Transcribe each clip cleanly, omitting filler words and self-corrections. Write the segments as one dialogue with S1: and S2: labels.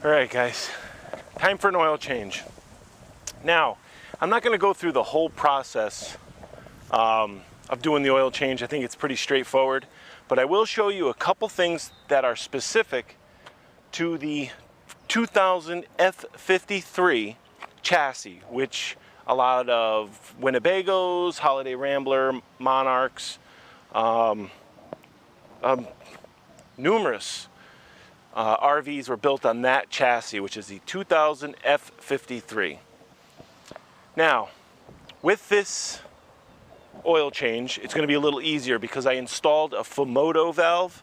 S1: All right, guys, time for an oil change. Now, I'm not going to go through the whole process of doing the oil change. I think it's pretty straightforward, but I will show you a couple things that are specific to the 2000 F53 chassis, which a lot of Winnebagos, Holiday Rambler, Monarchs, numerous RVs were built on that chassis, which is the 2000 F53. Now, with this oil change, it's going to be a little easier because I installed a Fumoto valve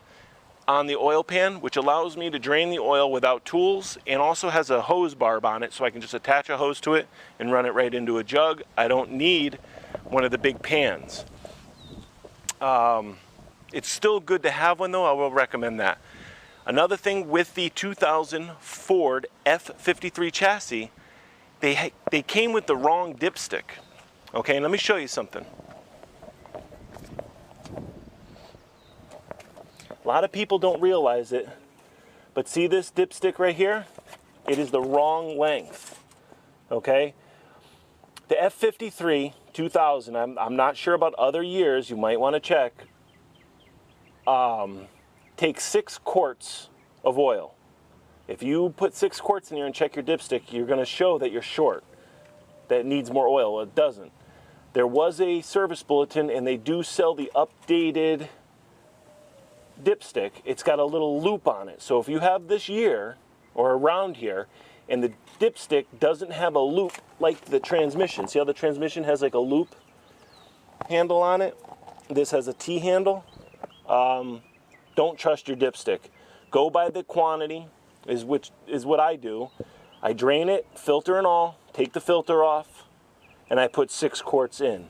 S1: on the oil pan, which allows me to drain the oil without tools, and also has a hose barb on it, so I can just attach a hose to it and run it right into a jug. I don't need one of the big pans. It's still good to have one though. I will recommend that. Another thing with the 2000 Ford F53 chassis, they came with the wrong dipstick. Okay, and let me show you something. A lot of people don't realize it, but see this dipstick right here? It is the wrong length, okay? The F53 2000, I'm not sure about other years, you might want to check, takes 6 quarts of oil. If you put 6 quarts in here and check your dipstick, you're going to show that you're short, that it needs more oil. Well, it doesn't. There was a service bulletin, and they do sell the updated dipstick. It's got a little loop on it. So if you have this year, or around here, and the dipstick doesn't have a loop like the transmission. See how the transmission has like a loop handle on it? This has a T handle. Don't trust your dipstick. Go by the quantity, is what I do. I drain it, filter and all, take the filter off, and I put 6 quarts in.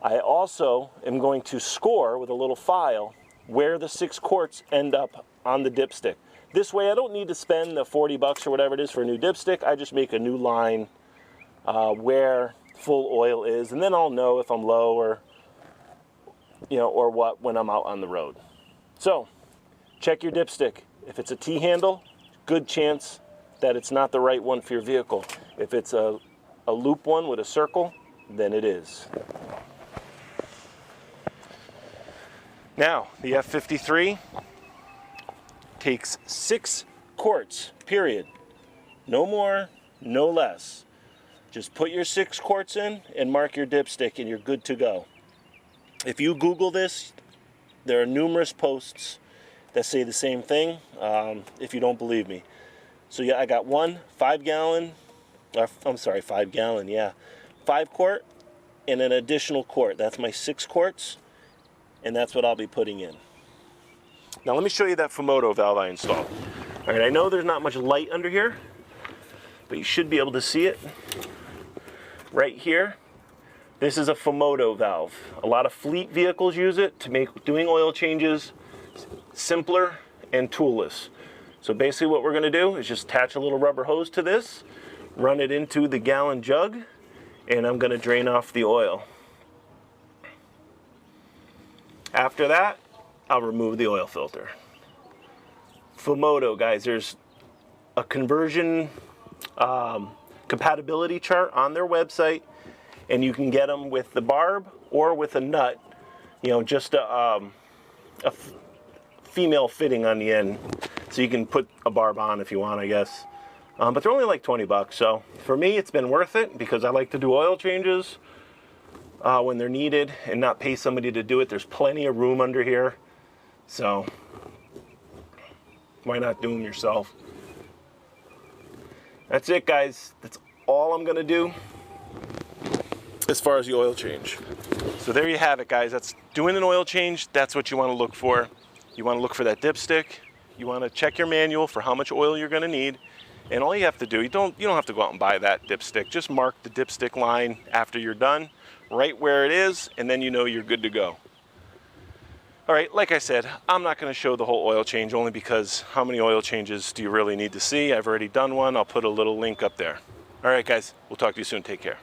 S1: I also am going to score with a little file where the 6 quarts end up on the dipstick. This way I don't need to spend the 40 bucks or whatever it is for a new dipstick. I just make a new line where full oil is, and then I'll know if I'm low or or what when I'm out on the road. So, check your dipstick. If it's a T handle, good chance that it's not the right one for your vehicle. If it's a loop one with a circle, then it is. Now, the F53 takes 6 quarts, period. No more, no less. Just put your 6 quarts in and mark your dipstick and you're good to go. If you Google this, there are numerous posts that say the same thing, if you don't believe me. So yeah, I got one 5 gallon, yeah. 5 quart and an additional quart. That's my 6 quarts, and that's what I'll be putting in. Now let me show you that Fumoto valve I installed. All right, I know there's not much light under here, but you should be able to see it right here. This is a Fumoto valve. A lot of fleet vehicles use it to make doing oil changes simpler and toolless. So basically what we're going to do is just attach a little rubber hose to this, run it into the gallon jug, and I'm going to drain off the oil. After that, I'll remove the oil filter. Fumoto, guys, there's a conversion compatibility chart on their website, and you can get them with the barb or with a nut, just a female fitting on the end, so you can put a barb on if you want, I guess. But they're only like 20 bucks, so for me it's been worth it because I like to do oil changes when they're needed and not pay somebody to do it. There's plenty of room under here, so why not do them yourself? That's it, guys. That's all I'm gonna do as far as the oil change. So there you have it, guys. That's doing an oil change. That's what you want to look for. You want to look for that dipstick. You want to check your manual for how much oil you're going to need. And all you have to do, you don't have to go out and buy that dipstick. Just mark the dipstick line after you're done, right where it is, and then you know you're good to go. All right, like I said, I'm not going to show the whole oil change only because how many oil changes do you really need to see? I've already done one. I'll put a little link up there. All right, guys, we'll talk to you soon. Take care.